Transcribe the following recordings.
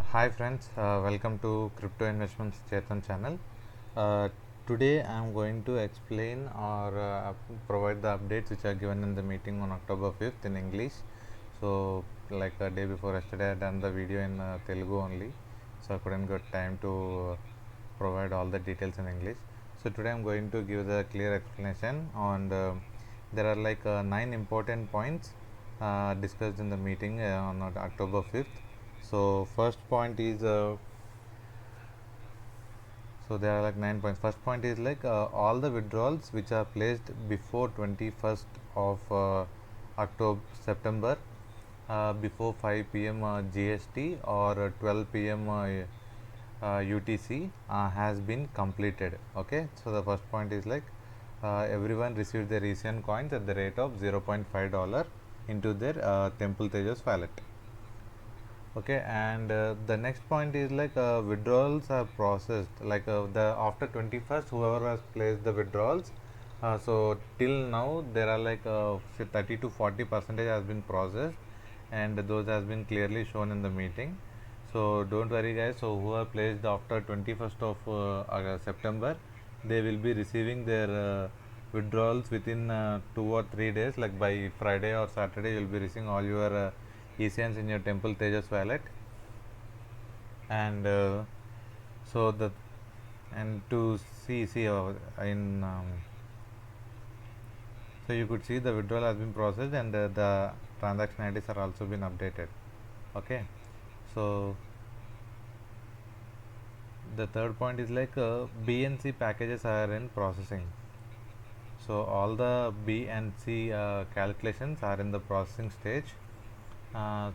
Hi friends, welcome to Crypto Investments Chetan channel. Uh, Today I am going to explain or provide the updates which are given in the meeting on October 5th in English. So like a day before yesterday I done the video in Telugu only, so I couldn't get time to provide all the details in English. So today I am going to give the clear explanation on there are like 9 important points discussed in the meeting on October 5th. So first point is so there are like 9 points. First point is like all the withdrawals which are placed before 21st of October September before 5 p.m. GST or 12 p.m. UTC has been completed. Okay, so the first point is like everyone received their recent coins at the rate of $0.5 into their Temple Tejas wallet. Okay, and the next point is like withdrawals are processed like the after 21st whoever has placed the withdrawals, so till now there are like 30 to 40% has been processed, and those has been clearly shown in the meeting. So don't worry guys, so who are placed after 21st of September, they will be receiving their withdrawals within 2 or 3 days, like by Friday or Saturday you will be receiving all your ECNs in your Temple Tejas wallet. And so the and to see in so you could see the withdrawal has been processed, and the transaction IDs are also been updated. Okay, so the third point is like BNC packages are in processing. So all the B and C calculations are in the processing stage.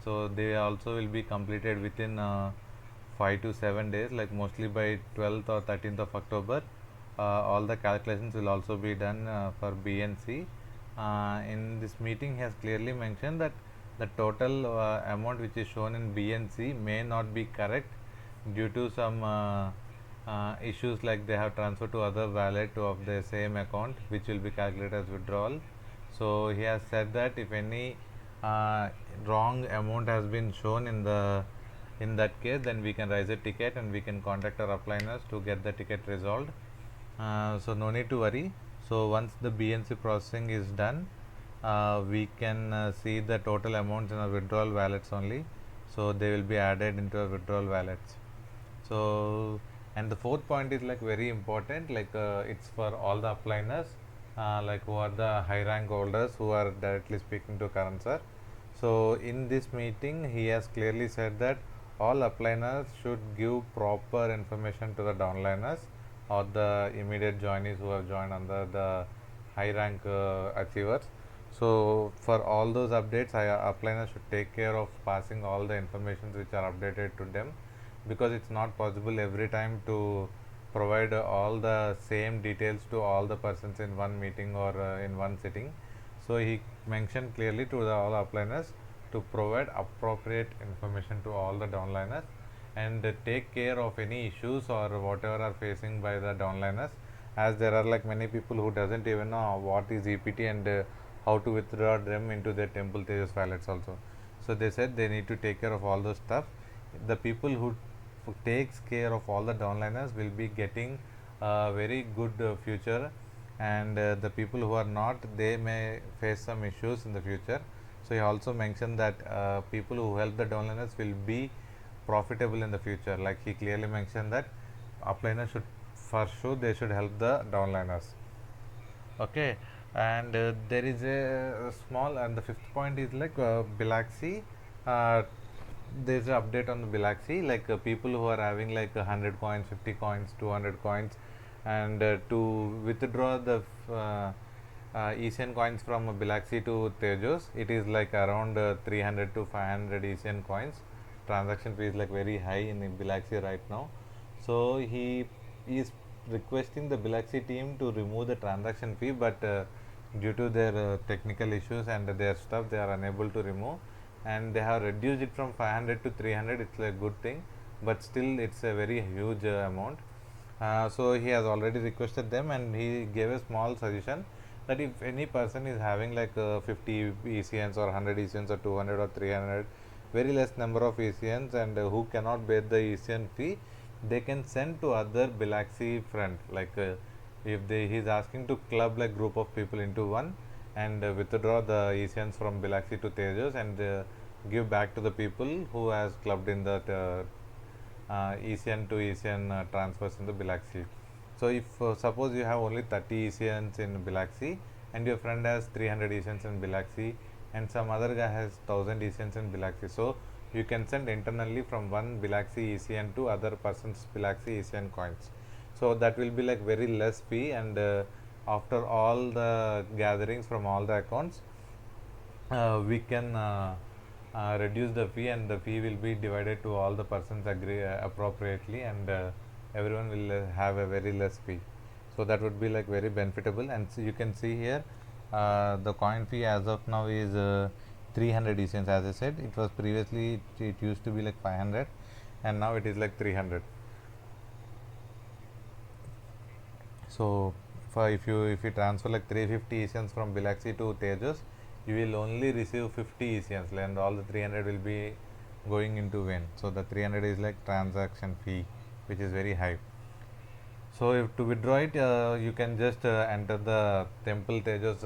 So they also will be completed within 5 to 7 days, like mostly by 12th or 13th of October. All the calculations will also be done for B and C. In this meeting, he has clearly mentioned that the total amount which is shown in B and C may not be correct due to some issues, like they have transferred to other wallet of the same account which will be calculated as withdrawal. So he has said that if any uh, wrong amount has been shown in that case, then we can raise a ticket and we can contact our upliners to get the ticket resolved. So no need to worry. So once the BNC processing is done, we can see the total amounts in our withdrawal wallets only. So they will be added into our withdrawal wallets. So, and the fourth point is like very important, like it's for all the upliners, like who are the high rank holders who are directly speaking to Karan sir. So in this meeting he has clearly said that all upliners should give proper information to the downliners or the immediate joinees who have joined under the high rank achievers. So for all those updates, upliners should take care of passing all the information which are updated to them, because it's not possible every time to provide all the same details to all the persons in one meeting or in one sitting. So he mentioned clearly to the all upliners to provide appropriate information to all the downliners, and take care of any issues or whatever are facing by the downliners, as there are like many people who doesn't even know what is EPT and how to withdraw them into their Temple Tejas wallets also. So they said they need to take care of all those stuff. The people who takes care of all the downliners will be getting a very good future, and the people who are not, they may face some issues in the future. So he also mentioned that people who help the downliners will be profitable in the future. Like he clearly mentioned that upliners should, for sure they should help the downliners. Okay, and there is a small, and the fifth point is like Bilaxi. Uh, there's an update on the Bilaxi, like people who are having like 100 coins, 50 coins, 200 coins, and to withdraw the ECN coins from Bilaxi to Tejos, it is like around 300 to 500 ECN coins. Transaction fee is like very high in Bilaxi right now. So he is requesting the Bilaxi team to remove the transaction fee, but due to their technical issues and their stuff, they are unable to remove, and they have reduced it from 500 to 300. It's a good thing, but still it's a very huge amount. So he has already requested them, and he gave a small suggestion that if any person is having like 50 ECNs or 100 ECNs or 200 or 300 very less number of ECNs and who cannot bear the ECN fee, they can send to other Bilaxi friend. Like if he is asking to club like group of people into one and withdraw the ECNs from Bilaxi to Tejas and give back to the people who has clubbed in that ECN to ECN transfers in the Bilaxi. So if suppose you have only 30 ECNs in Bilaxi and your friend has 300 ECNs in Bilaxi and some other guy has 1000 ECNs in Bilaxi, so you can send internally from one Bilaxi ECN to other person's Bilaxi ECN coins. So that will be like very less fee, and after all the gatherings from all the accounts, we can reduce the fee, and the fee will be divided to all the persons agree appropriately, and everyone will have a very less fee. So that would be like very benefitable. And so you can see here the coin fee as of now is 300 ECNs. As I said, it was previously it used to be like 500 and now it is like 300. So if you transfer like 350 ECNs from Bilaxi to Tejas, you will only receive 50 ECNs and all the 300 will be going into vain. So the 300 is like transaction fee, which is very high. So if to withdraw it, you can just enter the Temple Tejas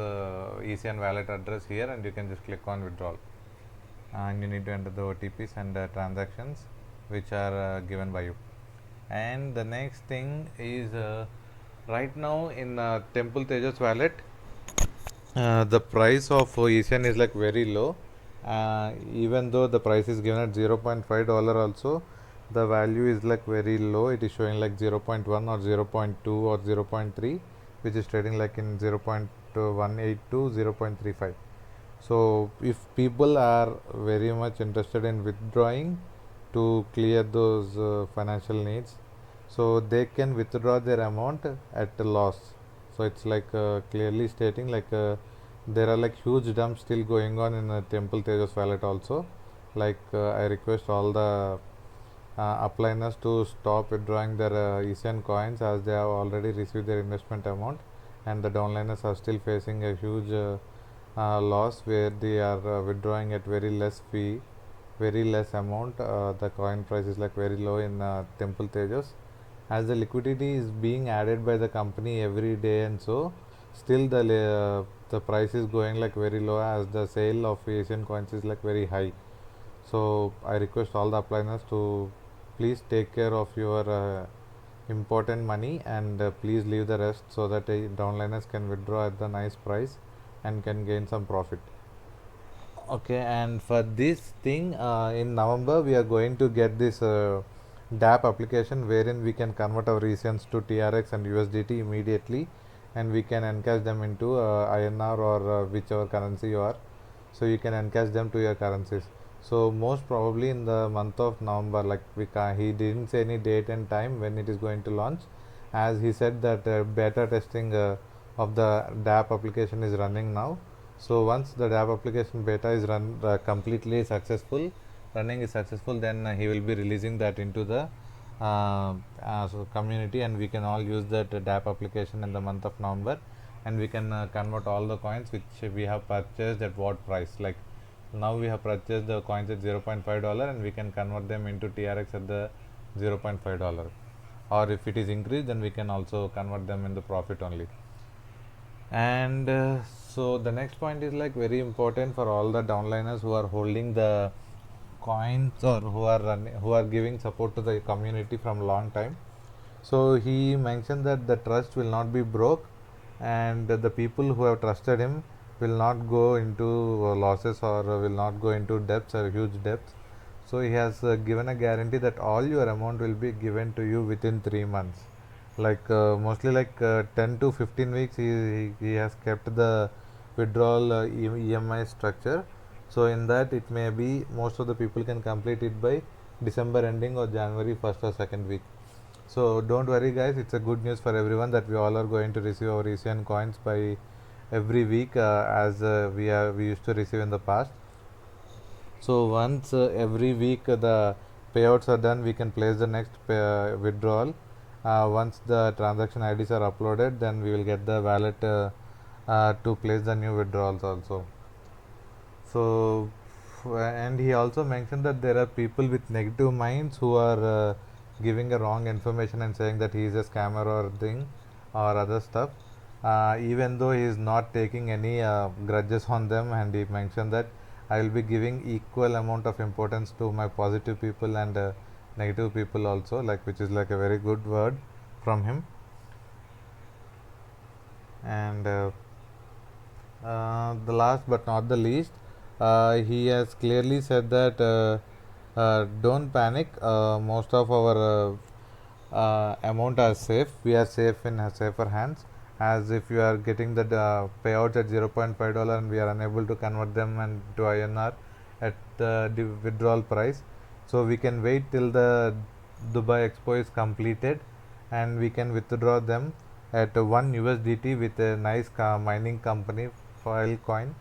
ECN wallet address here, and you can just click on withdrawal. And you need to enter the OTPs and transactions which are given by you. And the next thing is right now in Temple Tejas wallet, the price of ECN is like very low. Even though the price is given at $0.5 also, the value is like very low. It is showing like 0.1 or 0.2 or 0.3, which is trading like in 0.18 to 0.35. So if people are very much interested in withdrawing to clear those financial needs, so they can withdraw their amount at a loss. So it's like clearly stating like there are like huge dumps still going on in Temple Tejas wallet also. Like I request all the upliners to stop withdrawing their ECN coins, as they have already received their investment amount, and the downliners are still facing a huge loss where they are withdrawing at very less fee, very less amount. The coin price is like very low in Temple Tejas, as the liquidity is being added by the company every day, and so still the price is going like very low, as the sale of Asian coins is like very high. So I request all the upliners to please take care of your important money, and please leave the rest so that downliners can withdraw at the nice price and can gain some profit. Okay, and for this thing, in November we are going to get this DApp application wherein we can convert our ECNs to TRX and USDT immediately, and we can encash them into INR or whichever currency you are. So you can encash them to your currencies. So most probably in the month of November, like he didn't say any date and time when it is going to launch, as he said that beta testing of the DApp application is running now. So once the DApp application beta is completely successful, running is successful, then he will be releasing that into the so community, and we can all use that DApp application in the month of November, and we can convert all the coins which we have purchased at what price. Like now we have purchased the coins at $0.5, and we can convert them into TRX at the $0.5, or if it is increased, then we can also convert them in the profit only. And so the next point is like very important for all the downliners who are holding the coins, or who are giving support to the community from long time. So he mentioned that the trust will not be broke, and the people who have trusted him will not go into losses, or will not go into debts or huge debts. So he has given a guarantee that all your amount will be given to you within 3 months. Like mostly like 10 to 15 weeks he has kept the withdrawal EMI structure. So in that, it may be most of the people can complete it by December ending or January 1st or 2nd week. So don't worry guys, it's a good news for everyone that we all are going to receive our ECN coins by every week, as we used to receive in the past. So once every week the payouts are done, we can place the next withdrawal. Once the transaction IDs are uploaded, then we will get the wallet to place the new withdrawals also. So and he also mentioned that there are people with negative minds who are giving a wrong information and saying that he is a scammer or thing or other stuff. Even though he is not taking any grudges on them, and he mentioned that I will be giving equal amount of importance to my positive people and negative people also, like, which is like a very good word from him. And the last but not the least, he has clearly said that don't panic. Most of our amount are safe. We are safe in safer hands. As if you are getting the payouts at $0.5 and we are unable to convert them and to INR at the withdrawal price, so we can wait till the Dubai Expo is completed and we can withdraw them at 1 USDT with a nice mining company, Filecoin.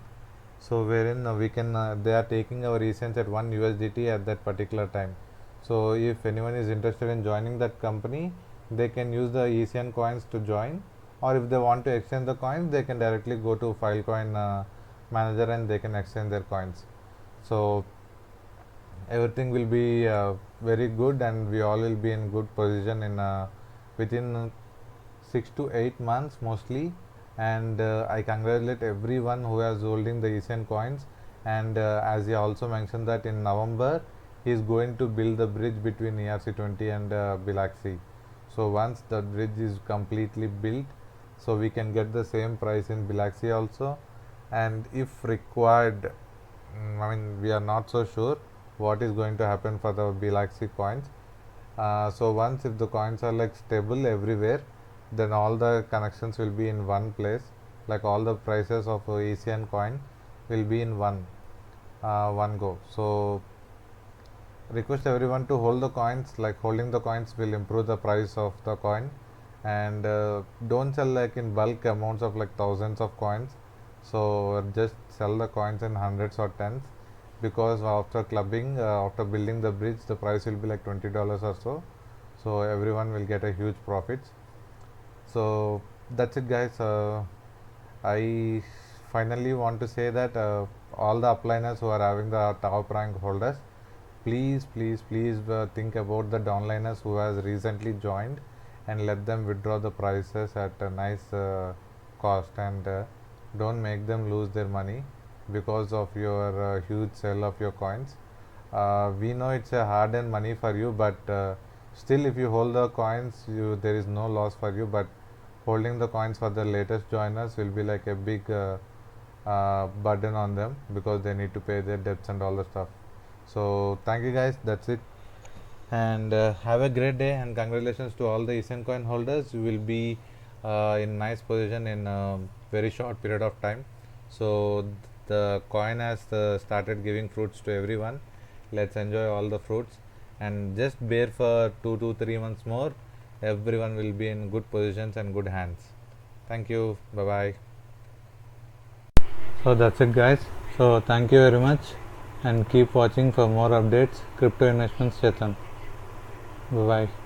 So wherein we can they are taking our ECNs at 1 USDT at that particular time. So if anyone is interested in joining that company, they can use the ECN coins to join, or if they want to exchange the coins, they can directly go to Filecoin manager and they can exchange their coins. So everything will be very good, and we all will be in good position in within 6 to 8 months mostly. And I congratulate everyone who is holding the ECN coins. And as he also mentioned that in November he is going to build the bridge between ERC20 and Bilaxy. So once the bridge is completely built, so we can get the same price in Bilaxy also. And if required, I mean, we are not so sure what is going to happen for the Bilaxy coins. So once if the coins are like stable everywhere, then all the connections will be in one place, like all the prices of ECN coin will be in one go. So request everyone to hold the coins, like holding the coins will improve the price of the coin. And don't sell like in bulk amounts of like thousands of coins. So just sell the coins in hundreds or tens, because after clubbing, after building the bridge, the price will be like $20 or so. So everyone will get a huge profits. So that's it, guys. I finally want to say that all the upliners who are having the top rank holders, please think about the downliners who has recently joined, and let them withdraw the prices at a nice cost, and don't make them lose their money because of your huge sale of your coins. We know it's a hard earned money for you, but still if you hold the coins, there is no loss for you. But holding the coins for the latest joiners will be like a big burden on them, because they need to pay their debts and all the stuff. So thank you, guys, that's it. And have a great day, and congratulations to all the ECN coin holders. You will be in nice position in a very short period of time. So the coin has started giving fruits to everyone. Let's enjoy all the fruits, and just bear for 2 to 3 months more. Everyone will be in good positions and good hands. Thank you. Bye bye. So that's it, guys. So thank you very much, and keep watching for more updates. Crypto Investments Chetan. Bye bye.